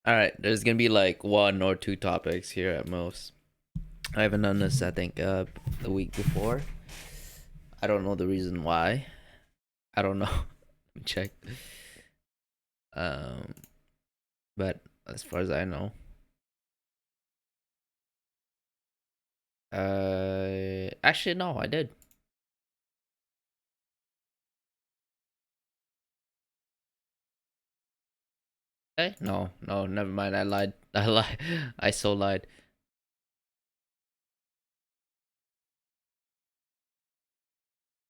All right, there's gonna be like one or two topics here at most. I haven't done this, I think, the week before. I don't know the reason why. I don't know. Let me check. Um, but as far as I know, actually no, I did. Hey, no, no, never mind. I lied. I lied. I so lied.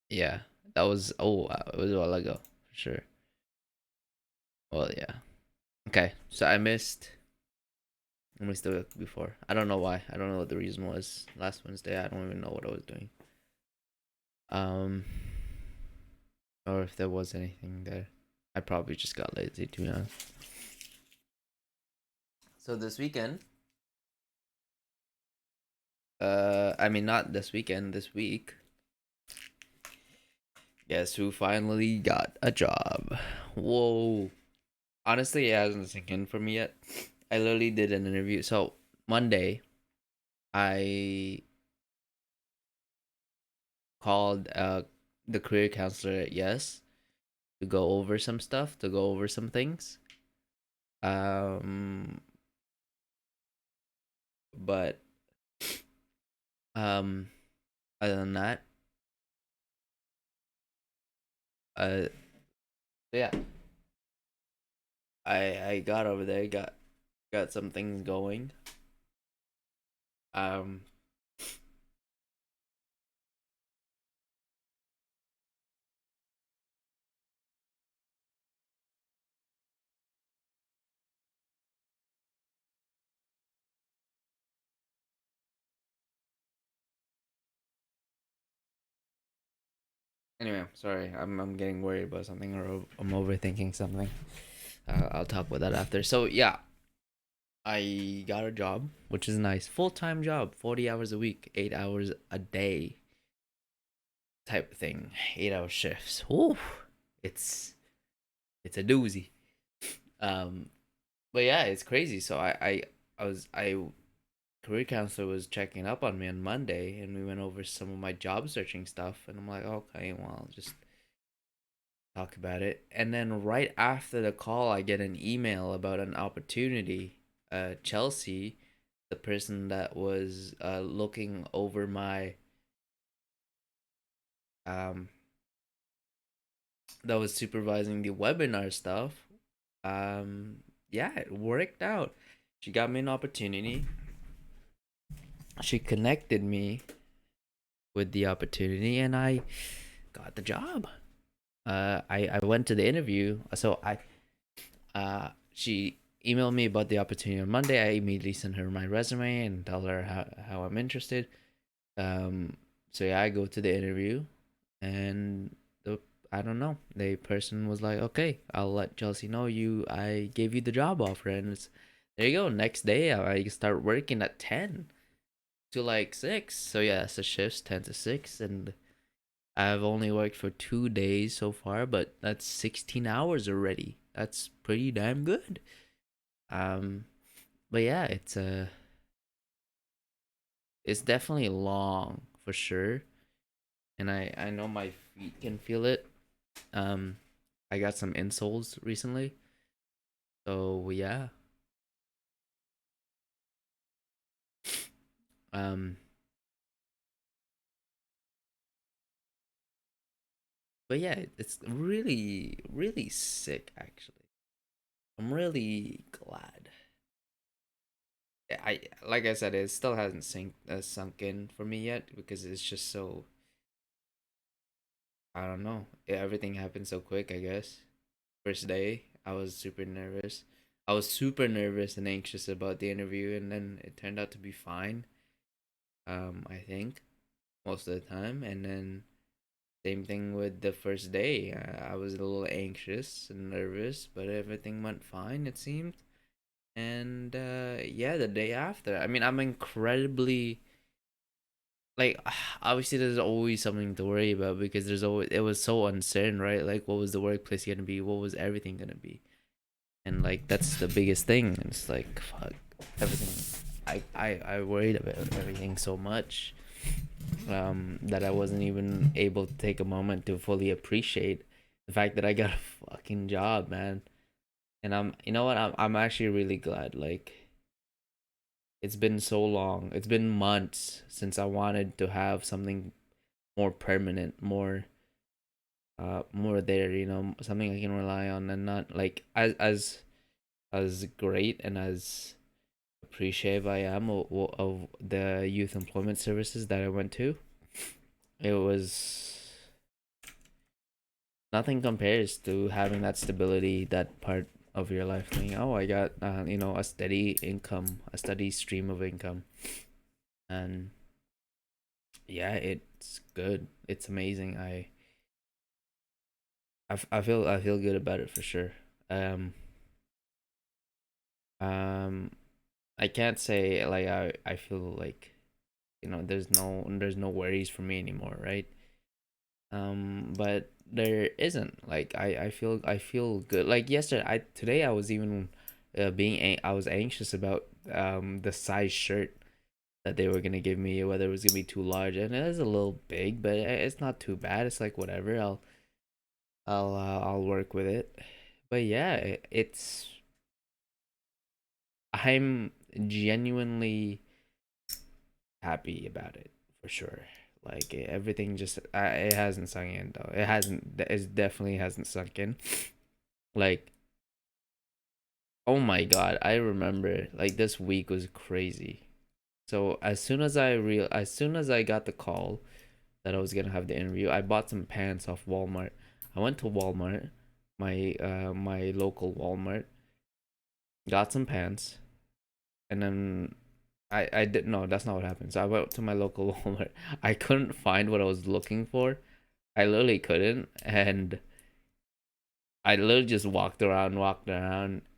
Yeah, that was it was a while ago for sure. Well, yeah. Okay, so I missed the week before. I don't know why. I don't know what the reason was. Last Wednesday, I don't even know what I was doing. Um, or if there was anything there. I probably just got lazy, to be honest. So this weekend, I mean not this weekend, this week. Guess who finally got a job? Whoa. Honestly, it hasn't sunk in for me yet. I literally did an interview. So Monday, I called the career counselor at Yes to go over some stuff, to go over some things. Um, but um, other than that, uh, yeah, I got over there, got some things going. Um, anyway, sorry, I'm getting worried about something or I'm overthinking something. I'll talk about that after. So yeah, I got a job, which is nice, full time job, 40 hours a week, 8 hours a day, type of thing, 8 hour shifts. Ooh, it's it's a doozy. Um, but yeah, it's crazy. So I career counselor was checking up on me on Monday, and we went over some of my job searching stuff, and I'm like, okay, well, I'll just talk about it. And then right after the call, I get an email about an opportunity. Chelsea, the person that was looking over my um that was supervising the webinar stuff. Yeah, it worked out. She got me an opportunity. She connected me with the opportunity, and I got the job. I went to the interview. So she emailed me about the opportunity on Monday. I immediately sent her my resume and tell her how I'm interested. So yeah, I go to the interview, and the I don't know. The person was like, "Okay, I'll let Chelsea know I gave you the job offer," and there you go. Next day, I start working at 10 to like 6. So yeah, it's a shifts 10 to 6, and I've only worked for 2 days so far, but that's 16 hours already. That's pretty damn good. Um, but yeah, it's definitely long for sure, and I know my feet can feel it. Um, I got some insoles recently, so yeah. Um, but yeah, it's really really sick actually. I'm really glad. I like I said, it still hasn't sunk in for me yet because it's just so I don't know. Everything happened so quick, I guess. First day, I was super nervous. I was super nervous and anxious about the interview, and then it turned out to be fine. I think most of the time, and then same thing with the first day. I was a little anxious and nervous, but everything went fine. It seemed, and yeah, the day after, I mean, I'm incredibly like obviously there's always something to worry about because there's always it was so uncertain, right? Like what was the workplace gonna be? What was everything gonna be? and like that's the biggest thing. It's like fuck everything. I worried about everything so much, that I wasn't even able to take a moment to fully appreciate the fact that I got a fucking job, man. And you know what, I'm actually really glad. Like, it's been so long, it's been months since I wanted to have something more permanent, more there, something I can rely on, and not like as great and as appreciative I am of the youth employment services that I went to. It was nothing compares to having that stability, that part of your life thing. Oh, I got a steady income, a steady stream of income, and yeah, it's good. It's amazing. I feel good about it for sure. Um, um, I can't say like I feel like there's no worries for me anymore, right? But there isn't. Like I feel good. Like yesterday, today I was even I was anxious about the size shirt that they were gonna give me, whether it was gonna be too large, and it is a little big, but it's not too bad. It's like whatever. I'll work with it. But yeah, I'm genuinely happy about it for sure. Like everything just it hasn't sunk in though. It definitely hasn't sunk in. Like, oh my god, I remember like this week was crazy. So as soon as I got the call that I was gonna have the interview, I bought some pants off Walmart. I went to Walmart, my local Walmart, got some pants, and then I didn't know that's not what happened. So I went to my local Walmart. I couldn't find what I was looking for. I literally couldn't, and I literally just walked around.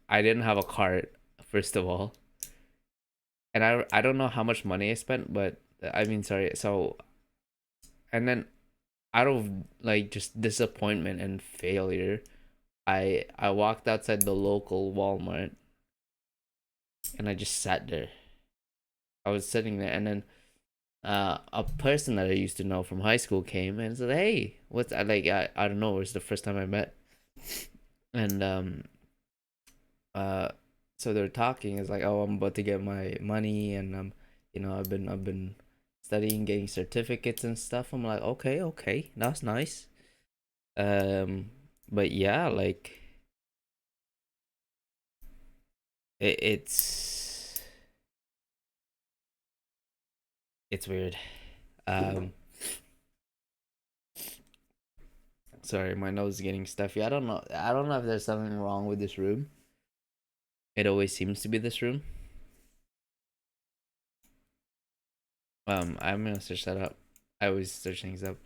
I didn't have a cart, first of all, and I don't know how much money I spent, but I mean, sorry. So, and then out of like just disappointment and failure, I walked outside the local Walmart and I just sat there. I was sitting there, and then a person that I used to know from high school came and said, "Hey, what's like?" I don't know. It was the first time I met, and uh, so they're talking. It's like, "Oh, I'm about to get my money, and I've been studying, getting certificates and stuff." I'm like, "Okay, okay, that's nice." Um, but yeah, like it's weird. Um, Sorry, my nose is getting stuffy. I don't know. I don't know if there's something wrong with this room. It always seems to be this room. I'm gonna search that up. I always search things up.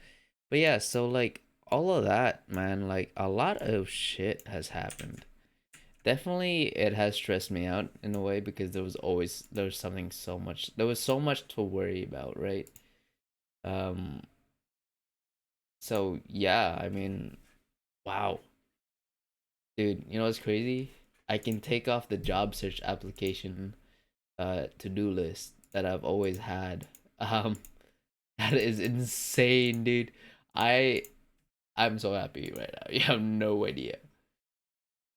But yeah, so like all of that, man, like a lot of shit has happened. Definitely it has stressed me out in a way because there was so much to worry about, right? Um so yeah, I mean, wow. Dude, you know what's crazy? I can take off the job search application to-do list that I've always had. Um that is insane, dude. I I'm so happy right now. You have no idea.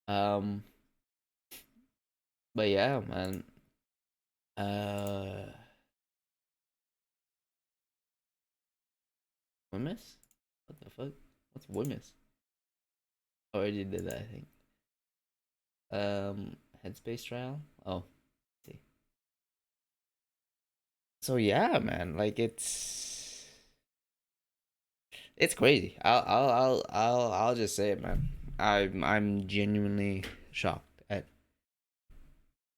Um but yeah, man. Uh Wimmis? What the fuck? What's Wimmis? I already did that, I think. Headspace trial? Oh, see. So yeah, man, like it's crazy. I'll just say it, man. I'm genuinely shocked at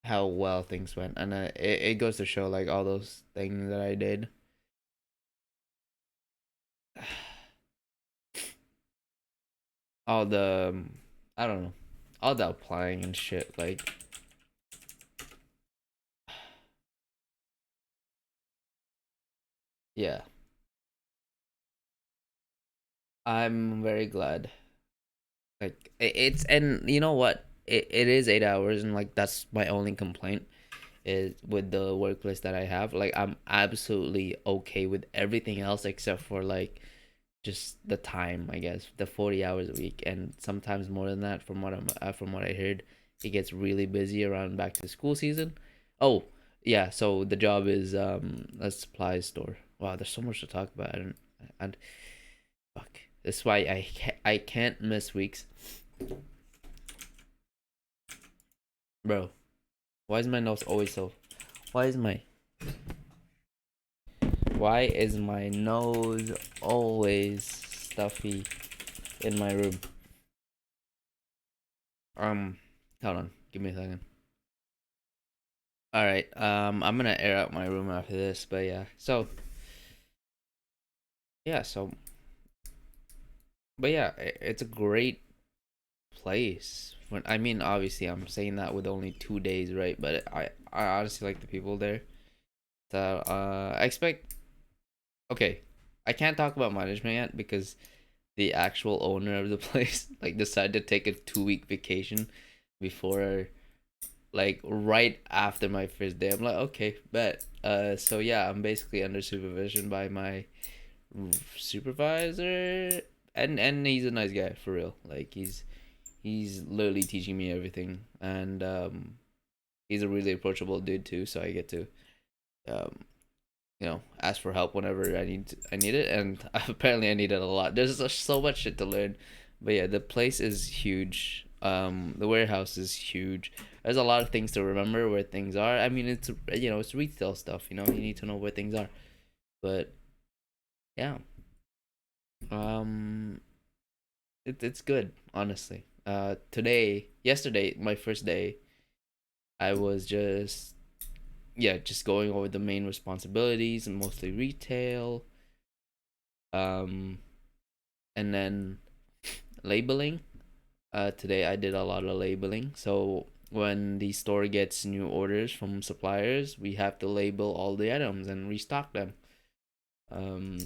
how well things went, and it goes to show like all those things that I did. All the I don't know, all the applying and shit. Like, yeah, I'm very glad. Like it's and you know what? it is 8 hours, and like that's my only complaint is with the workplace that I have. Like I'm absolutely okay with everything else except for like just the time, I guess. The 40 hours a week and sometimes more than that from what I heard. It gets really busy around back to school season. Oh, yeah, so the job is a supply store. Wow, there's so much to talk about. And fuck. That's why I can't miss weeks. Bro, why is my nose always so why is my why is my nose always stuffy in my room? Um, hold on, give me a second. All right, I'm gonna air out my room after this, but yeah. So yeah, so but yeah, it's a great place. When I mean, obviously, I'm saying that with only 2 days, right? But I honestly like the people there. So I expect. Okay, I can't talk about management yet because the actual owner of the place like decided to take a 2 week vacation before like right after my first day. I'm like, okay, bet. So yeah, I'm basically under supervision by my supervisor, and he's a nice guy for real. Like he's literally teaching me everything, and he's a really approachable dude too. So I get to um ask for help whenever I need it, and apparently I need it a lot. There's so much shit to learn, but yeah, the place is huge. The warehouse is huge. There's a lot of things to remember where things are. I mean, it's retail stuff. You need to know where things are. But yeah, um, it's good honestly. Yesterday, my first day, I was just going over the main responsibilities and mostly retail. Um, and then labeling. Today I did a lot of labeling. So when the store gets new orders from suppliers, we have to label all the items and restock them. Um,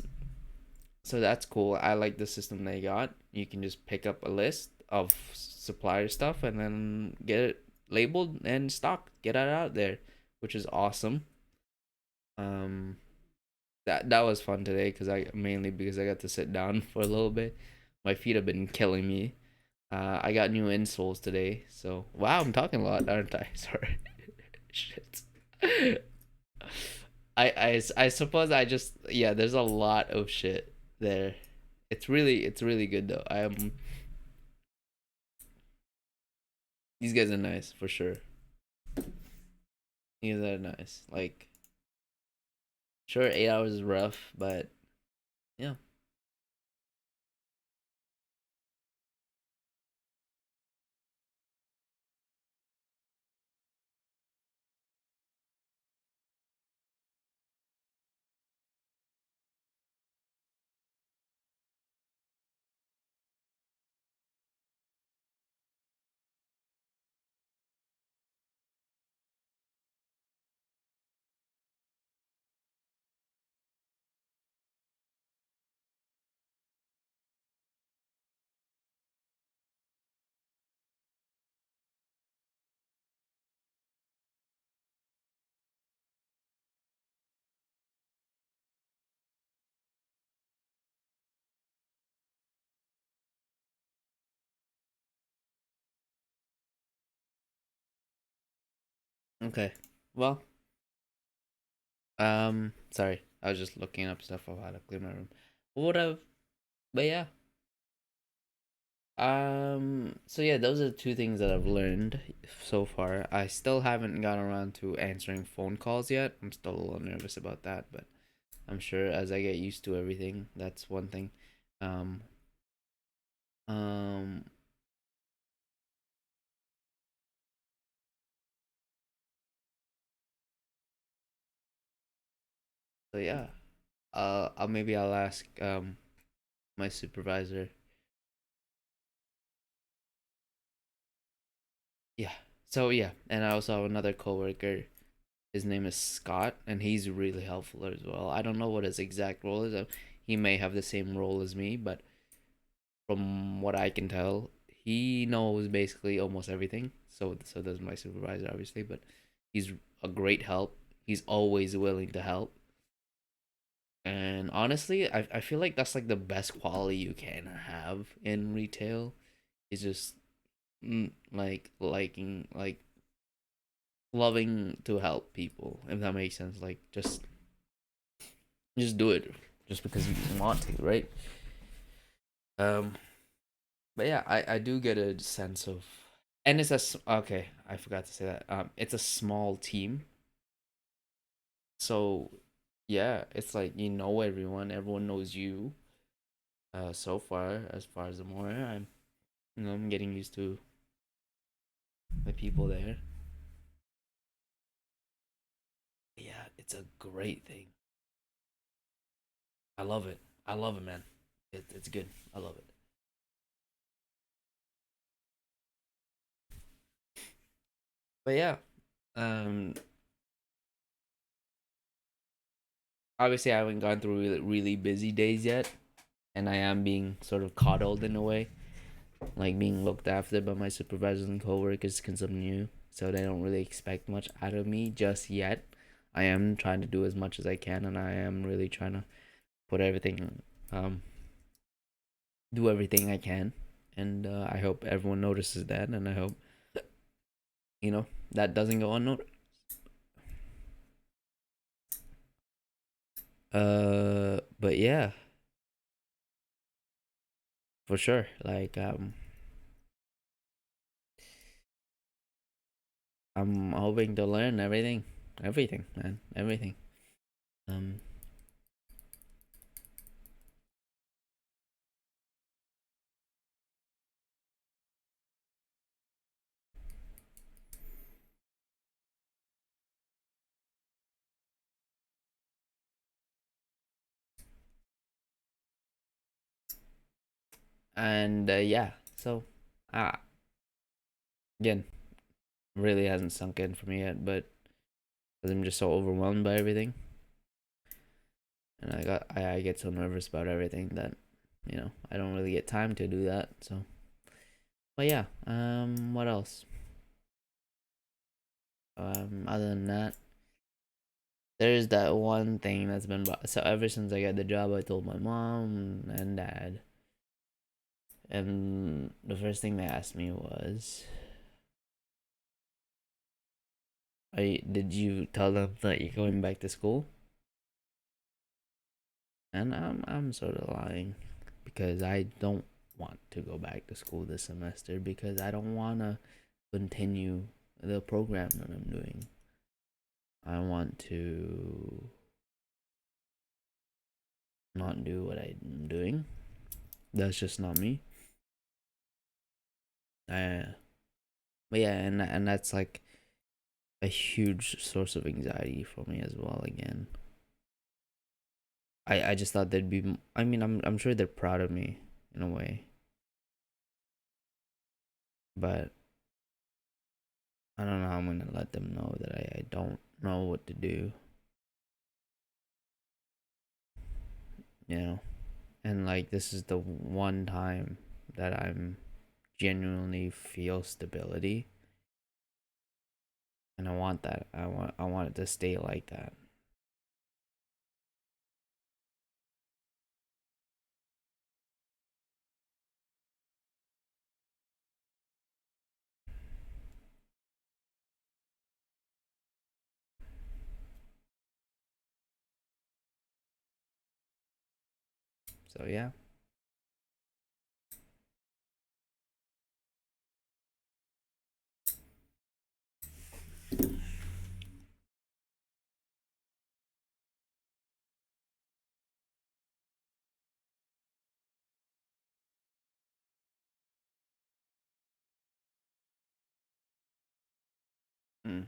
so that's cool. I like the system they got. You can just pick up a list of supplier stuff and then get it labeled and stocked. Get it out there, which is awesome. Um, that was fun today because I got to sit down for a little bit. My feet have been killing me. I got new insoles today, so wow, I'm talking a lot, aren't I? Sorry. Shit. I suppose I just yeah. There's a lot of shit there. It's really good though. These guys are nice for sure. These are nice. Like sure, 8 hours is rough, but yeah. Okay. Well, sorry. I was just looking up stuff of how to clean my room. What have But yeah. So yeah, those are the two things that I've learned so far. I still haven't gotten around to answering phone calls yet. I'm still a little nervous about that, but I'm sure as I get used to everything, that's one thing. Um, um, so yeah, I'll ask my supervisor. Yeah. So yeah, and I also have another coworker. His name is Scott, and he's really helpful as well. I don't know what his exact role is. He may have the same role as me, but from what I can tell, he knows basically almost everything. So does my supervisor, obviously, but he's a great help. He's always willing to help. And honestly, I feel like that's like the best quality you can have in retail. Is just like liking like loving to help people, if that makes sense. Like just do it just because you want to, right? Um, but yeah, I do get a sense of, and okay. I forgot to say that. It's a small team, so yeah, it's like you know everyone. Everyone knows you. So far as I'm aware, I'm getting used to the people there. Yeah, it's a great thing. I love it. I love it, man. It's good. I love it. But yeah, um, obviously I haven't gone through really busy days yet, and I am being sort of coddled in a way, like being looked after by my supervisors and coworkers because I'm new, so they don't really expect much out of me just yet. I am trying to do as much as I can, and I am really trying to put everything, um, do everything I can, and I hope everyone notices that, and I hope that doesn't go unnoticed. But yeah, for sure. Like I'm hoping to learn everything, man, everything. Um, and yeah, so ah, again, really hasn't sunk in for me yet, but 'cause I'm just so overwhelmed by everything, and I get so nervous about everything that I don't really get time to do that. So, but yeah, what else? Other than that, there's that one thing that's been so ever since I got the job, I told my mom and dad, and the first thing they asked me was, did you tell them that you're going back to school?" And I'm sort of lying because I don't want to go back to school this semester because I don't want to continue the program that I'm doing. I want to not do what I'm doing. That's just not me. I But yeah, and that's like a huge source of anxiety for me as well. Again, I just thought they'd be. I mean, I'm sure they're proud of me in a way, but I don't know how I'm gonna let them know that I don't know what to do. You know, and like this is the one time that I'm genuinely feel stability, and I want that. I want it to stay like that. So yeah. Mm.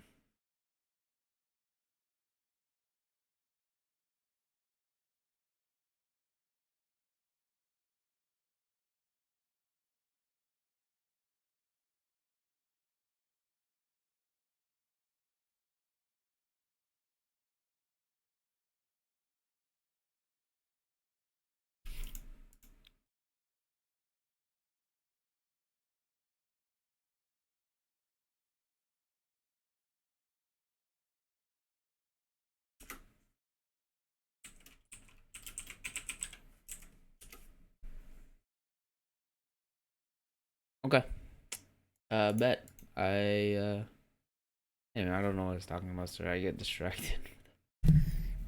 Bet I don't know what I was talking about, sir. I get distracted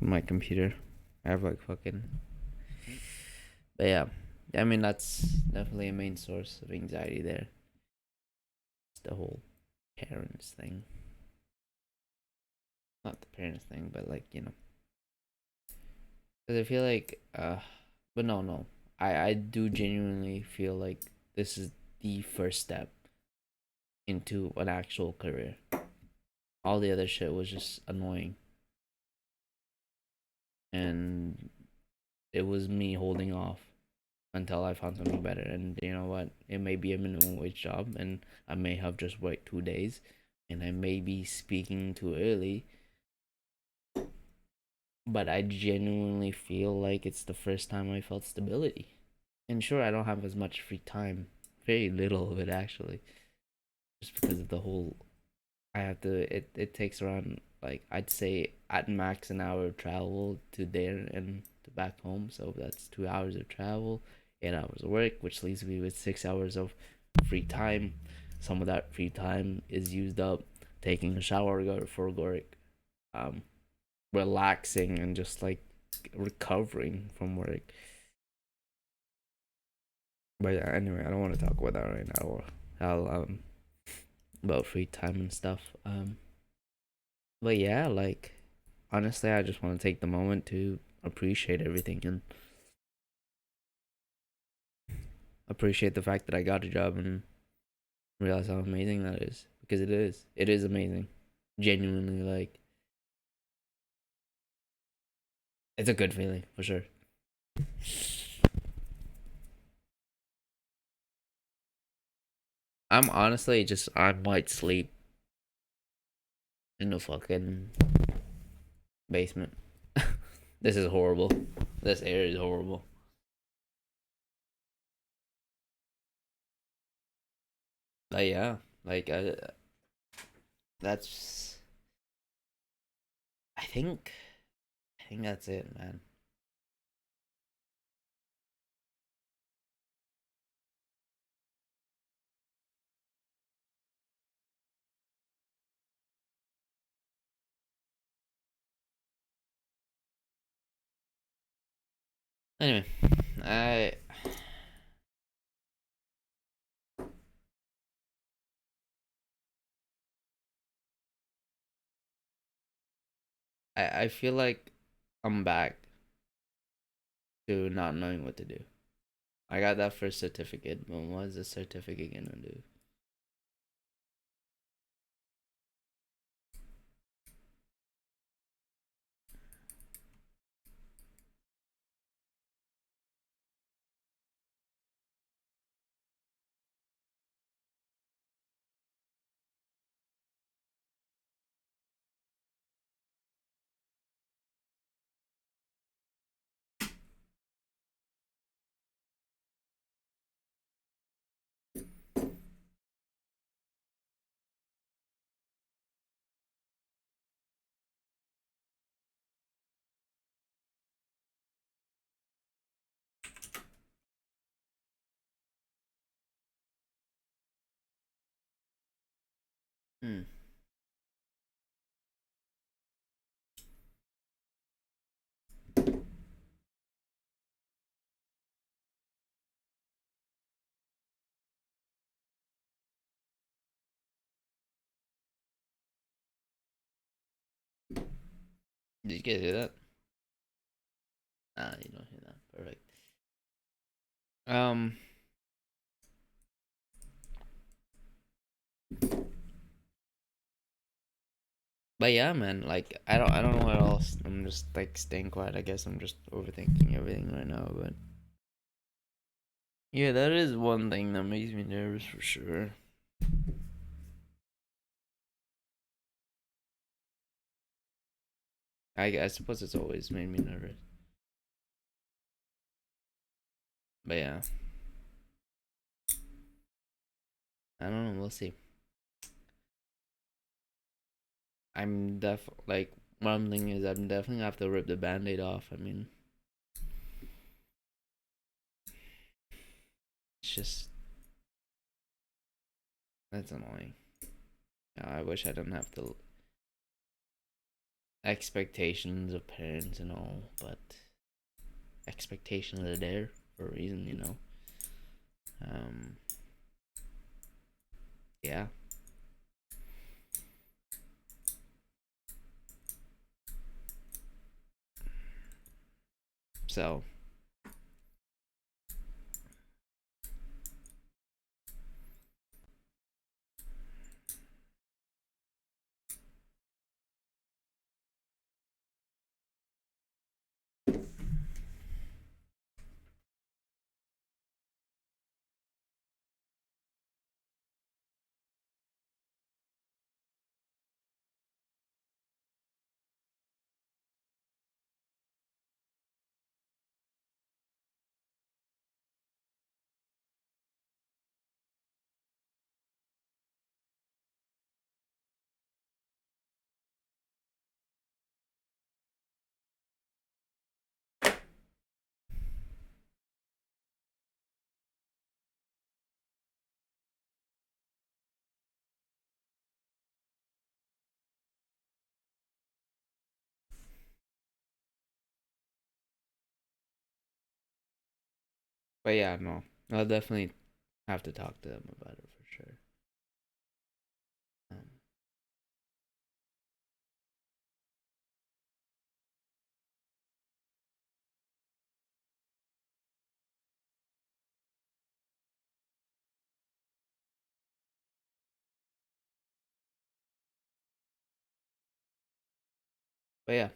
with my computer. I have like fucking. But yeah, I mean that's definitely a main source of anxiety there. It's the whole parents thing. Not the parents thing, but like because I feel like but no. I do genuinely feel like this is the first step into an actual career. All the other shit was just annoying, and it was me holding off until I found something better. And you know what? It may be a minimum wage job, and I may have just worked 2 days, and I may be speaking too early, but I genuinely feel like it's the first time I felt stability. And sure, I don't have as much free time, very little of it actually, just because of the whole. I have to. It takes around like I'd say at max an hour of travel to there and to back home. So that's 2 hours of travel, 8 hours of work, which leaves me with 6 hours of free time. Some of that free time is used up taking a shower for work, um, relaxing and just like recovering from work. But yeah, anyway, I don't want to talk about that right now. Or I'll about free time and stuff. But yeah, like honestly, I just want to take the moment to appreciate everything and appreciate the fact that I got a job and realize how amazing that is because it is. It is amazing. Genuinely, like it's a good feeling for sure. I'm honestly just I might sleep in the fucking basement. This is horrible. This air is horrible. But yeah, like that's I think I think that's it, man. Anyway, I I feel like I'm back to not knowing what to do. I got that first certificate, but what is the certificate gonna do? Hmm. Did you guys hear that? Ah, you don't hear that. Perfect. Um, but yeah, man. Like I don't know what else. I'm just like staying quiet. I guess I'm just overthinking everything right now. But yeah, that is one thing that makes me nervous for sure. I suppose it's always made me nervous. But yeah, I don't know. We'll see. I'm like one thing is I'm definitely gonna have to rip the band-aid off. I mean, it's just That's annoying. I wish I didn't have to expectations of parents and all, but expectations are there for a reason, you know. Um, yeah. So, but yeah, no, I'll definitely have to talk to them about it for sure. Um, but yeah,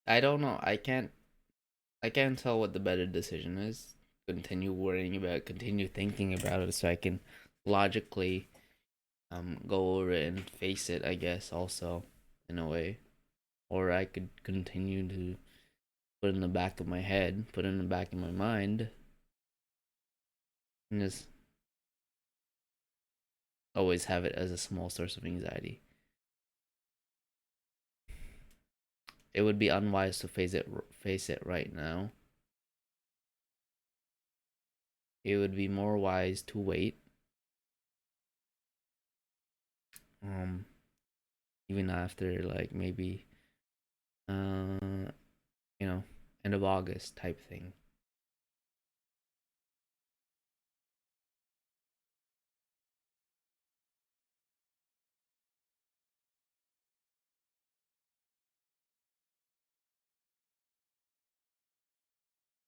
I don't know. I can't tell what the better decision is. Continue worrying about it, continue thinking about it so I can logically go over it and face it, I guess, also in a way. Or I could continue to put it in the back of my head, put it in the back of my mind, and just always have it as a small source of anxiety. It would be unwise to face it right now. It would be more wise to wait. Um Even after like maybe you know, end of August type thing.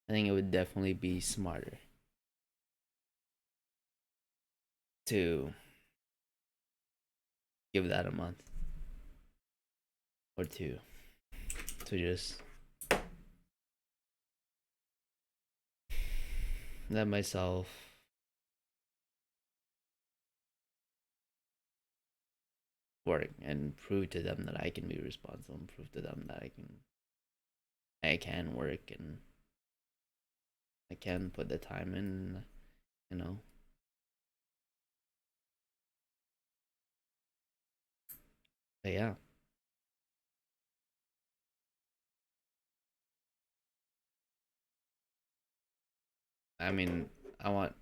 I think it would definitely be smarter to give that a month or two to just let myself work and prove to them that I can be responsible and prove to them that I can work and I can put the time in, you know. But yeah, I mean, I want